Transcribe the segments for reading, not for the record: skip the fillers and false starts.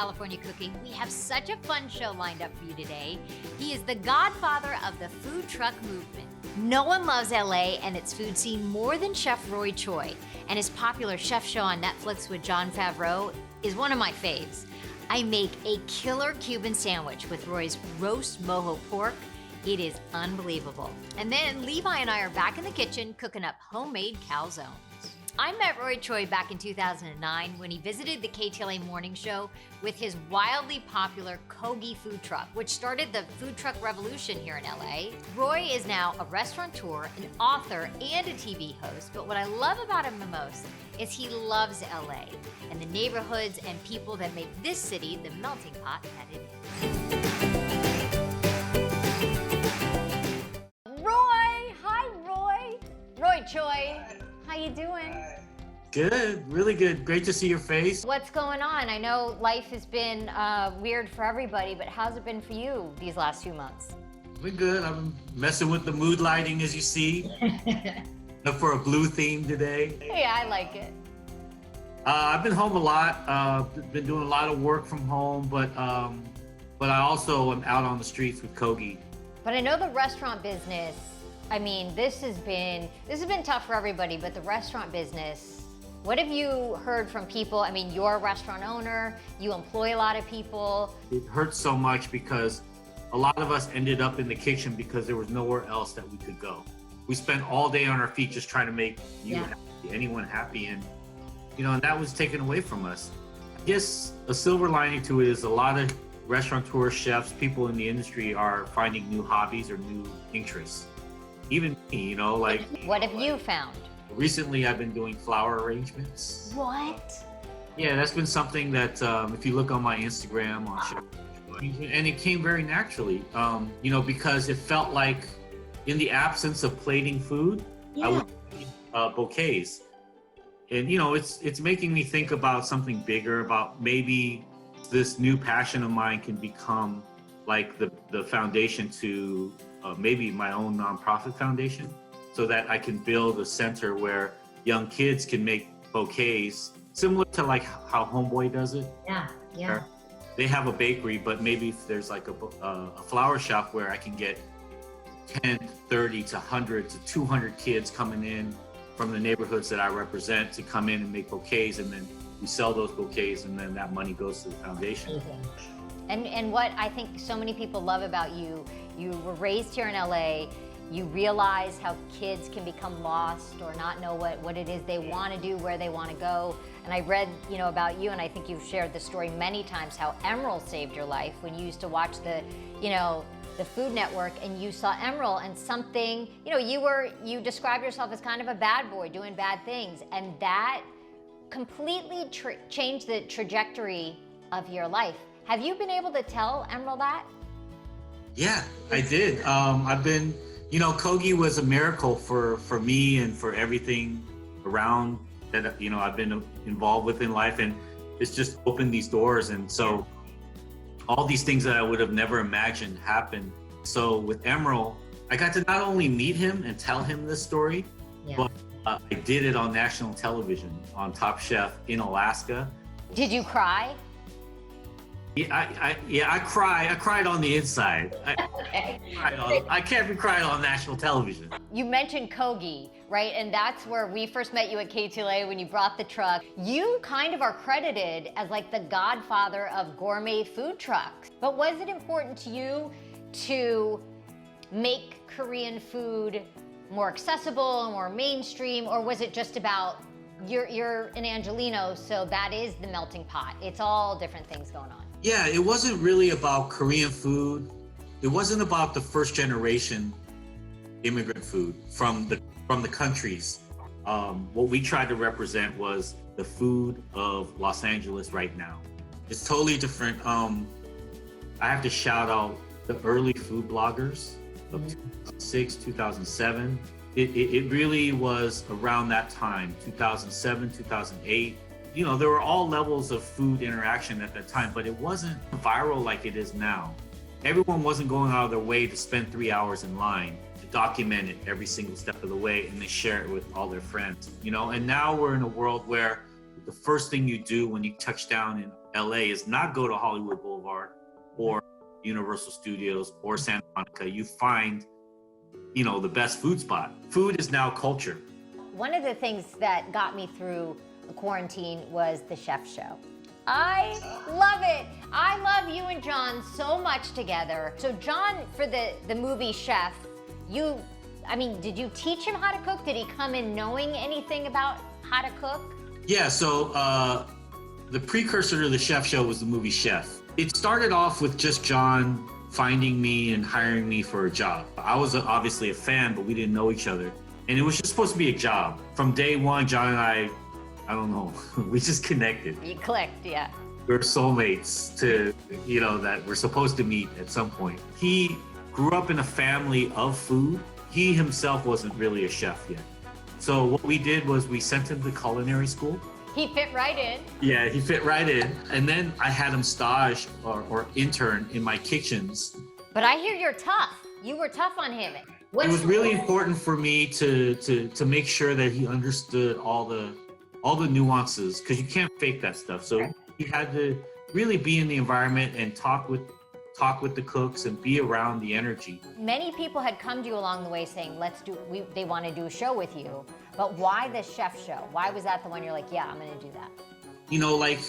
California Cooking. We have such a fun show lined up for you today. He is the godfather of the food truck movement. No one loves LA and its food scene more than Chef Roy Choi, and his popular chef show on Netflix with Jon Favreau is one of my faves. I make a killer Cuban sandwich with Roy's roast mojo pork. It is unbelievable. And then Levi and I are back in the kitchen cooking up homemade calzones. I met Roy Choi back in 2009 when he visited the KTLA morning show with his wildly popular Kogi food truck, which started the food truck revolution here in LA. Roy is now a restaurateur, an author, and a TV host, but what I love about him the most is he loves LA and the neighborhoods and people that make this city the melting pot that it is. Roy! Hi, Roy! Roy Choi. How you doing? Good, really good. Great to see your face. What's going on? I know life has been weird for everybody, but how's it been for you these last few months? We're good. I've been messing with the mood lighting, as you see. Look for a blue theme today. Yeah, I like it. I've been home a lot. Been doing a lot of work from home, but I also am out on the streets with Kogi. But I know the restaurant business. I mean, this has been tough for everybody, but the restaurant business, what have you heard from people? I mean, you're a restaurant owner, you employ a lot of people. It hurts so much because a lot of us ended up in the kitchen because there was nowhere else that we could go. We spent all day on our feet just trying to make happy, anyone happy, and and that was taken away from us. I guess a silver lining to it is a lot of restaurateurs, chefs, people in the industry are finding new hobbies or new interests. Even me, What have you found? Recently, I've been doing flower arrangements. What? Yeah, that's been something that if you look on my Instagram, on Chef Roy Choi, and it came very naturally, because it felt like in the absence of plating food, I would bouquets. And, it's making me think about something bigger, about maybe this new passion of mine can become like the foundation to maybe my own nonprofit foundation, so that I can build a center where young kids can make bouquets, similar to like how Homeboy does it. Yeah. They have a bakery, but maybe if there's like a flower shop where I can get 10, 30 to 100 to 200 kids coming in from the neighborhoods that I represent to come in and make bouquets, and then we sell those bouquets, and then that money goes to the foundation. And what I think so many people love about you, you were raised here in LA, you realize how kids can become lost or not know what it is they want to do, where they want to go. And I read, about you, and I think you've shared the story many times, how Emerald saved your life when you used to watch the Food Network, and you saw Emerald and something, you described yourself as kind of a bad boy doing bad things, and that completely changed the trajectory of your life. Have you been able to tell Emerald that? Yeah, I did. I've been, Kogi was a miracle for me and for everything around that, I've been involved with in life, and it's just opened these doors. And so all these things that I would have never imagined happened. So with Emerald, I got to not only meet him and tell him this story, but I did it on national television, on Top Chef in Alaska. Did you cry? I cried on the inside. I can't be crying on national television. You mentioned Kogi, right? And that's where we first met you at KTLA when you brought the truck. You kind of are credited as like the godfather of gourmet food trucks. But was it important to you to make Korean food more accessible and more mainstream, or was it just about you're an Angelino, so that is the melting pot? It's all different things going on. Yeah, it wasn't really about Korean food. It wasn't about the first generation immigrant food from the countries. What we tried to represent was the food of Los Angeles right now. It's totally different. I have to shout out the early food bloggers of 2006, 2007. It really was around that time, 2007, 2008. There were all levels of food interaction at that time, but it wasn't viral like it is now. Everyone wasn't going out of their way to spend 3 hours in line to document it every single step of the way, and they share it with all their friends, And now we're in a world where the first thing you do when you touch down in LA is not go to Hollywood Boulevard or Universal Studios or Santa Monica. You find, you know, the best food spot. Food is now culture. One of the things that got me through the quarantine was the chef show. I love it. I love you and John so much together. So John, for the movie Chef, did you teach him how to cook? Did he come in knowing anything about how to cook? Yeah, so the precursor to the chef show was the movie Chef. It started off with just John finding me and hiring me for a job. I was obviously a fan, but we didn't know each other. And it was just supposed to be a job. From day one, John and I don't know, we just connected. You clicked, yeah. We're soulmates that we're supposed to meet at some point. He grew up in a family of food. He himself wasn't really a chef yet. So what we did was we sent him to culinary school. He fit right in. Yeah, he fit right in. And then I had him stage or intern in my kitchens. But I hear you're tough. You were tough on him. It was really important for me to make sure that he understood all the nuances, because you can't fake that stuff. So he had to really be in the environment and talk with the cooks and be around the energy. Many people had come to you along the way saying, they want to do a show with you. But why the chef show? Why was that the one you're like, yeah, I'm going to do that? You know, like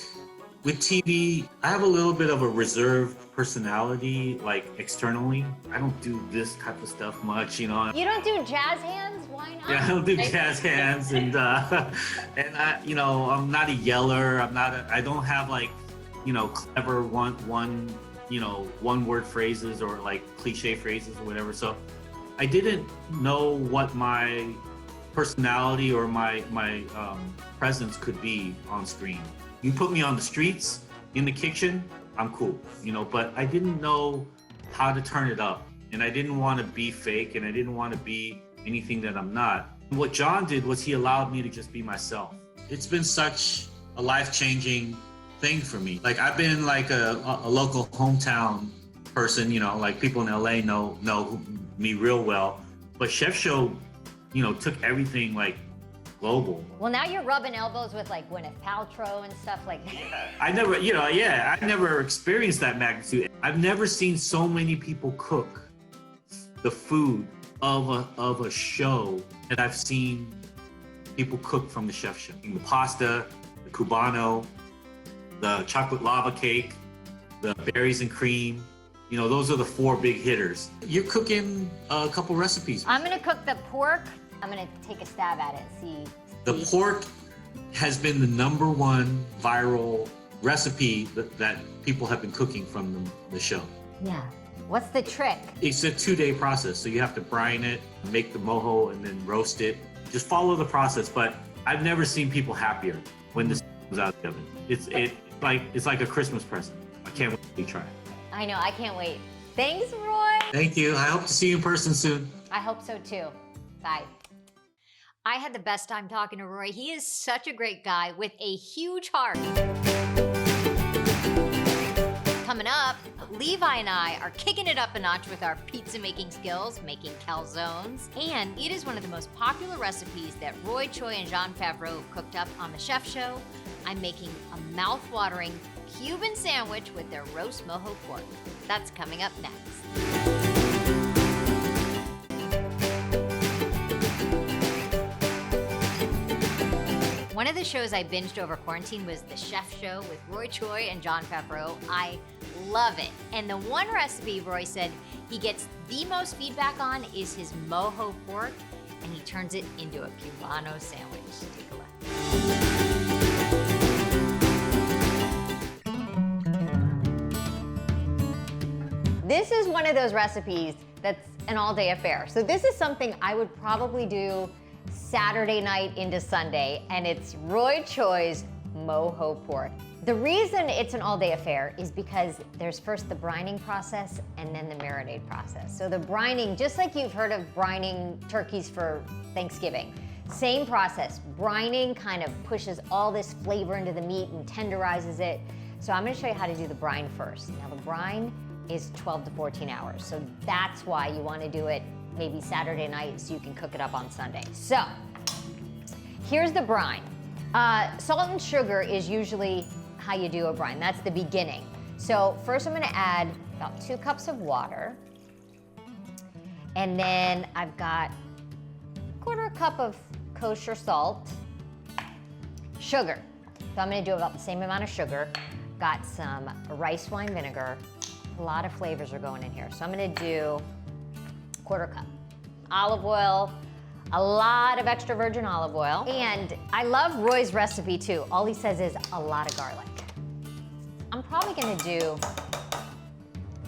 with TV, I have a little bit of a reserved personality, like externally. I don't do this type of stuff much, you know. You don't do jazz hands? Why not? Yeah, I don't do jazz hands, and I, you know, I'm not a yeller. I don't have like, you know, clever one word phrases or like cliche phrases or whatever. So I didn't know what my personality or my presence could be on screen. You put me on the streets, in the kitchen, I'm cool, you know, but I didn't know how to turn it up, and I didn't want to be fake, and I didn't want to be anything that I'm not. What John did was he allowed me to just be myself. It's been such a life-changing thing for me. Like, I've been like a local hometown person, you know, like people in LA know me real well, but Chef Show, you know, took everything like global. Well, now you're rubbing elbows with like Gwyneth Paltrow and stuff like that. I never experienced that magnitude. I've never seen so many people cook the food of a show that I've seen people cook from the Chef Show. The pasta, the Cubano, the chocolate lava cake, the berries and cream. You know, those are the 4 big hitters. You're cooking a couple recipes. I'm gonna cook the pork. I'm gonna take a stab at it, see. The pork has been the #1 viral recipe that people have been cooking from the show. Yeah. What's the trick? It's a 2-day process. So you have to brine it, make the mojo, and then roast it. Just follow the process. But I've never seen people happier when this comes out of the oven. It's like a Christmas present. I can't wait to try it. I know, I can't wait. Thanks, Roy. Thank you. I hope to see you in person soon. I hope so too. Bye. I had the best time talking to Roy. He is such a great guy with a huge heart. Coming up, Levi and I are kicking it up a notch with our pizza making skills, making calzones. And it is one of the most popular recipes that Roy Choi and Jon Favreau cooked up on the Chef Show. I'm making a mouth-watering Cuban sandwich with their roast mojo pork. That's coming up next. One of the shows I binged over quarantine was the Chef Show with Roy Choi and Jon Favreau. I love it. And the one recipe Roy said he gets the most feedback on is his mojo pork, and he turns it into a Cubano sandwich. Take a look. This is one of those recipes that's an all-day affair. So this is something I would probably do Saturday night into Sunday, and it's Roy Choi's mojo pork. The reason it's an all-day affair is because there's first the brining process and then the marinade process. So the brining, just like you've heard of brining turkeys for Thanksgiving, same process. Brining kind of pushes all this flavor into the meat and tenderizes it. So I'm gonna show you how to do the brine first. Now the brine is 12 to 14 hours. So that's why you wanna do it maybe Saturday night so you can cook it up on Sunday. So here's the brine. Salt and sugar is usually how you do a brine. That's the beginning. So first I'm gonna add about 2 cups of water. And then I've got 1/4 cup of kosher salt, sugar. So I'm gonna do about the same amount of sugar. Got some rice wine vinegar. A lot of flavors are going in here. So I'm gonna do 1/4 cup. Olive oil, a lot of extra virgin olive oil. And I love Roy's recipe too. All he says is a lot of garlic. I'm probably gonna do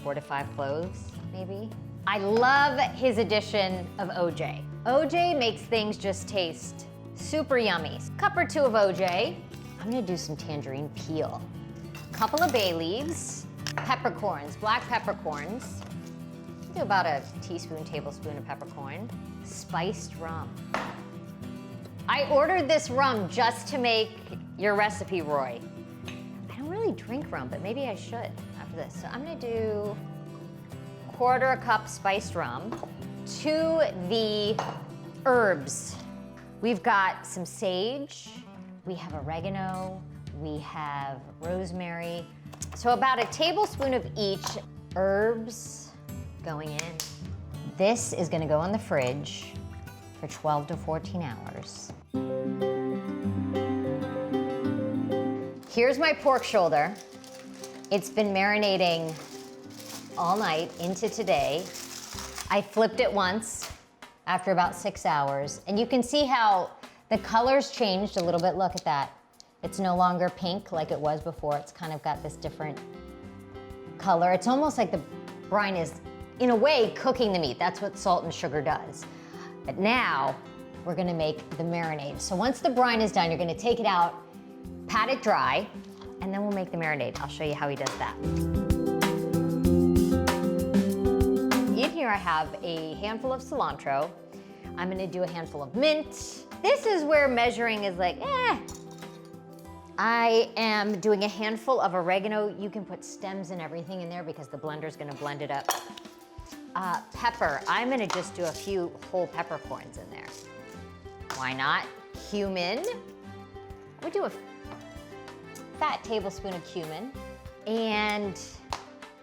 4 to 5 cloves, maybe. I love his addition of OJ. OJ makes things just taste super yummy. Cup or 2 of OJ. I'm gonna do some tangerine peel. Couple of bay leaves, peppercorns, black peppercorns. Do about a teaspoon, tablespoon of peppercorn. Spiced rum. I ordered this rum just to make your recipe, Roy. I don't really drink rum, but maybe I should after this. So I'm gonna do 1/4 cup spiced rum. To the herbs, we've got some sage, we have oregano, we have rosemary. So about a tablespoon of each. Herbs going in. This is gonna go in the fridge for 12 to 14 hours. Here's my pork shoulder. It's been marinating all night into today. I flipped it once after about 6 hours, and you can see how the color's changed a little bit. Look at that. It's no longer pink like it was before. It's kind of got this different color. It's almost like the brine is, in a way, cooking the meat. That's what salt and sugar does. But now we're gonna make the marinade. So once the brine is done, you're gonna take it out, pat it dry, and then we'll make the marinade. I'll show you how he does that. In here I have a handful of cilantro. I'm gonna do a handful of mint. This is where measuring is like, I am doing a handful of oregano. You can put stems and everything in there because the blender's gonna blend it up. Pepper, I'm gonna just do a few whole peppercorns in there. Why not? Cumin, we do a fat tablespoon of cumin. And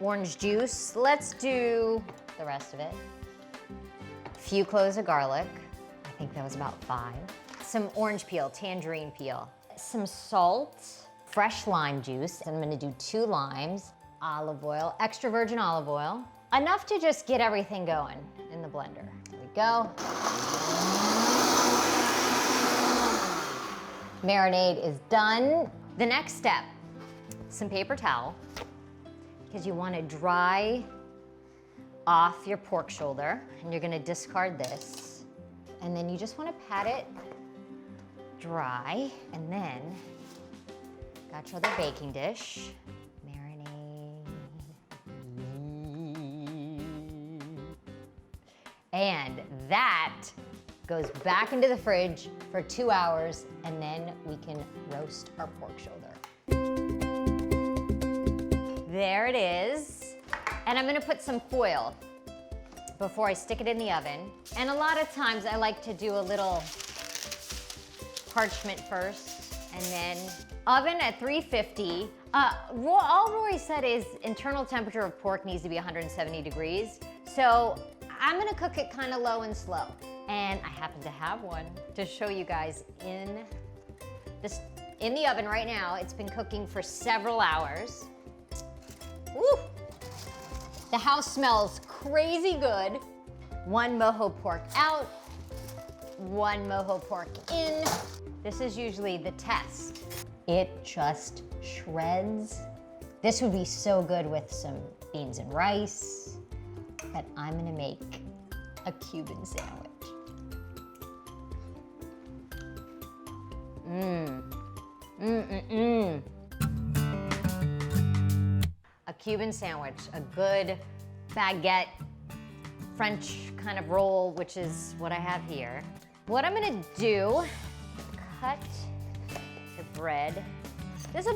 orange juice, let's do the rest of it. A few cloves of garlic, I think that was about 5. Some orange peel, tangerine peel. Some salt, fresh lime juice. I'm gonna do 2 limes, olive oil, extra virgin olive oil. Enough to just get everything going in the blender. There we go. Marinade is done. The next step, some paper towel, because you wanna dry off your pork shoulder, and you're gonna discard this. And then you just wanna pat it dry, and then got your other baking dish. Marinade. And that goes back into the fridge for 2 hours, and then we can roast our pork shoulder. There it is. And I'm gonna put some foil before I stick it in the oven. And a lot of times I like to do a little parchment first, and then oven at 350. All Roy said is internal temperature of pork needs to be 170 degrees. So I'm gonna cook it kind of low and slow. And I happen to have one to show you guys in the oven right now. It's been cooking for several hours. Woo! The house smells crazy good. 1 mojo pork out, 1 mojo pork in. This is usually the test. It just shreds. This would be so good with some beans and rice, but I'm gonna make a Cuban sandwich. A Cuban sandwich, a good baguette, French kind of roll, which is what I have here. What I'm gonna do, cut the bread. This will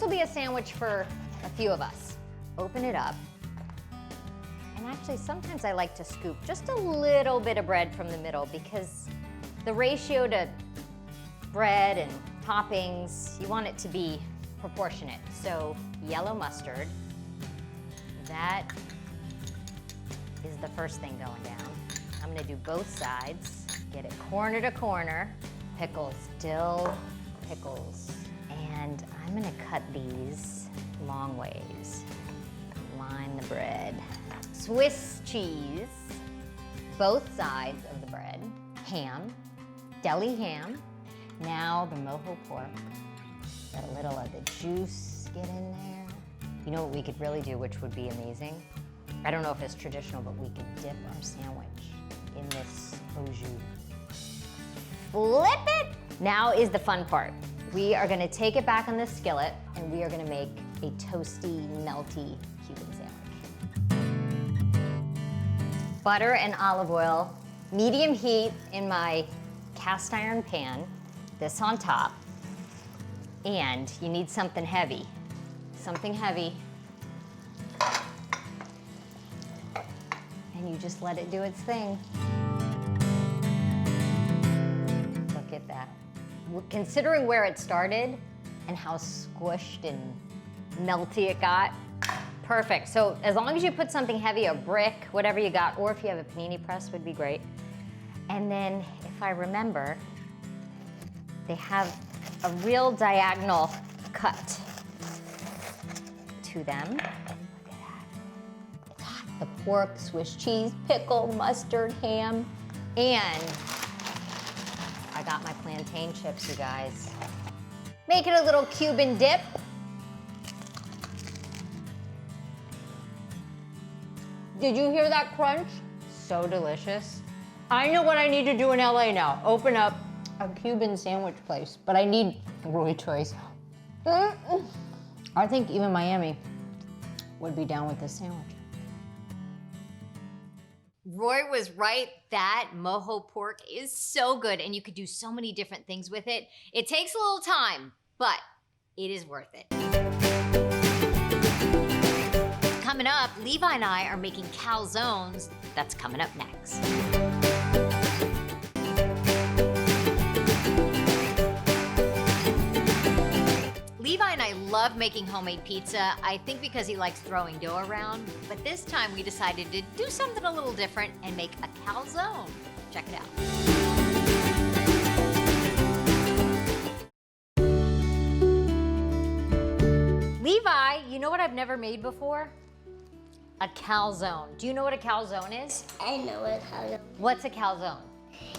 be a sandwich for a few of us. Open it up. And actually, sometimes I like to scoop just a little bit of bread from the middle, because the ratio to bread and toppings, you want it to be proportionate. So yellow mustard, that is the first thing going down. I'm gonna do both sides, get it corner to corner. Pickles, dill pickles. And I'm gonna cut these long ways. Line the bread. Swiss cheese, both sides of the bread. Ham, deli ham. Now the mojo pork. Let a little of the juice get in there. You know what we could really do, which would be amazing? I don't know if it's traditional, but we could dip our sandwich in this au jus. Flip it! Now is the fun part. We are gonna take it back on the skillet and we are gonna make a toasty, melty Cuban sandwich. Butter and olive oil, medium heat in my cast iron pan, this on top. And you need something heavy. Something heavy. And you just let it do its thing. Look at that. Considering where it started and how squished and melty it got, perfect. So as long as you put something heavy, a brick, whatever you got, or if you have a panini press would be great. And then if I remember, they have a real diagonal cut to them. Look at that. It's hot. The pork, Swiss cheese, pickle, mustard, ham, and I got my plantain chips, you guys. Make it a little Cuban dip. Did you hear that crunch? So delicious. I know what I need to do in LA now. Open up a Cuban sandwich place, but I need Roy Choi's. I think even Miami would be down with this sandwich. Roy was right. That mojo pork is so good and you could do so many different things with it. It takes a little time, but it is worth it. Coming up, Levi and I are making calzones. That's coming up next. Levi and I love making homemade pizza, I think because he likes throwing dough around, but this time we decided to do something a little different and make a calzone. Check it out. Levi, you know what I've never made before? A calzone. Do you know what a calzone is? I know it. How What's a calzone?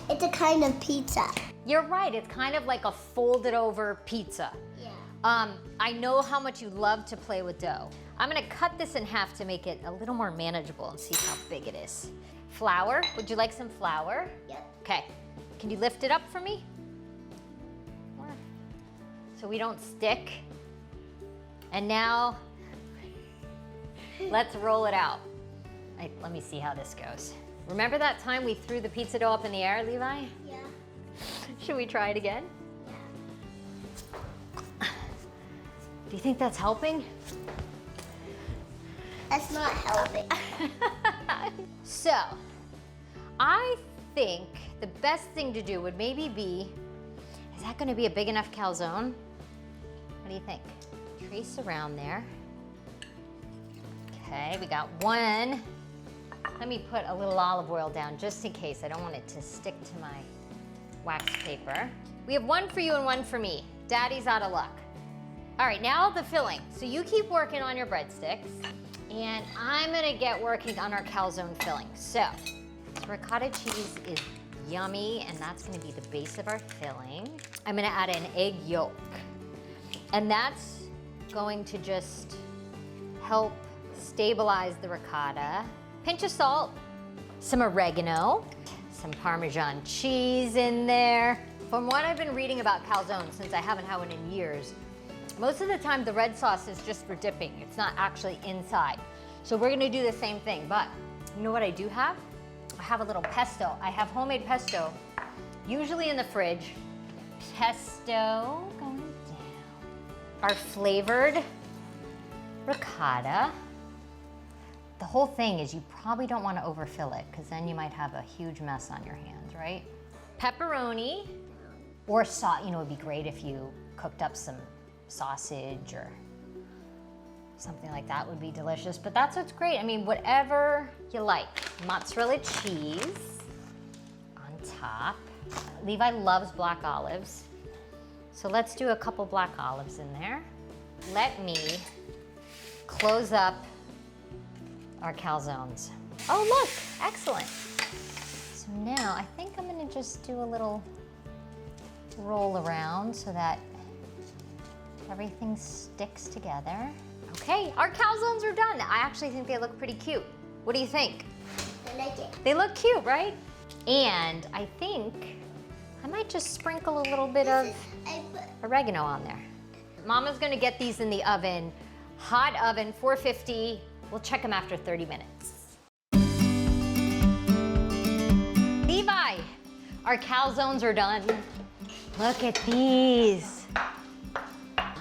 It's a kind of pizza. You're right, it's kind of like a folded over pizza. Yeah. I know how much you love to play with dough. I'm gonna cut this in half to make it a little more manageable and see how big it is. Flour, would you like some flour? Yep. Okay, can you lift it up for me? More. So we don't stick. And now, let's roll it out. Let me see how this goes. Remember that time we threw the pizza dough up in the air, Levi? Yeah. Should we try it again? Yeah. Do you think that's helping? That's not helping. So, I think the best thing to do would maybe be, is that gonna be a big enough calzone? What do you think? Trace around there. Okay, we got one. Let me put a little olive oil down just in case. I don't want it to stick to my wax paper. We have one for you and one for me. Daddy's out of luck. All right, now the filling. So you keep working on your breadsticks and I'm gonna get working on our calzone filling. So, this ricotta cheese is yummy and that's gonna be the base of our filling. I'm gonna add an egg yolk and that's going to just help stabilize the ricotta. Pinch of salt, some oregano, some Parmesan cheese in there. From what I've been reading about calzones, since I haven't had one in years, most of the time the red sauce is just for dipping. It's not actually inside. So we're gonna do the same thing, but you know what I do have? I have a little pesto. I have homemade pesto, usually in the fridge. Pesto going down. Our flavored ricotta. The whole thing is you probably don't want to overfill it because then you might have a huge mess on your hands, right? Pepperoni or salt, you know, it'd be great if you cooked up some sausage or something like that would be delicious, but that's what's great. I mean, whatever you like. Mozzarella cheese on top. Levi loves black olives, so let's do a couple black olives in there. Let me close up our calzones. Oh, look, excellent. So now I think I'm gonna just do a little roll around so that everything sticks together. Okay, our calzones are done. I actually think they look pretty cute. What do you think? I like it. They look cute, right? And I think I might just sprinkle a little bit of oregano on there. Mama's gonna get these in the oven, hot oven, 450. We'll check them after 30 minutes. Levi, our calzones are done. Look at these.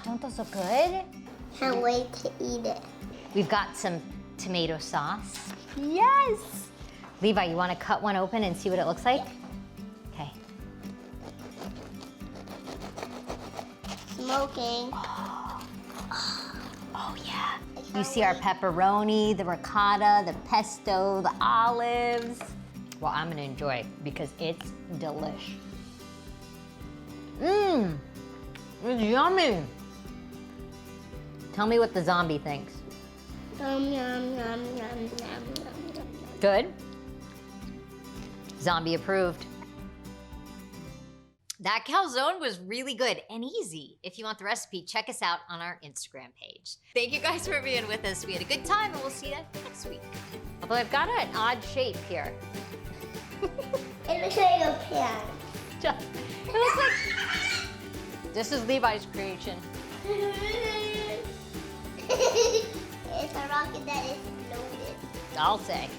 Don't those look good? Can't wait to eat it. We've got some tomato sauce. Yes! Levi, you wanna cut one open and see what it looks like? Okay. Smoking. Oh yeah. You see our pepperoni, the ricotta, the pesto, the olives. Well, I'm gonna enjoy it because it's delish. Mmm, it's yummy. Tell me what the zombie thinks. Yum, yum, yum, yum, yum, yum, yum. Good? Zombie approved. That calzone was really good and easy. If you want the recipe, check us out on our Instagram page. Thank you guys for being with us. We had a good time and we'll see you next week. Although I've got an odd shape here. It looks like a pan. It looks like... This is Levi's creation. It's a rocket that is loaded. I'll say.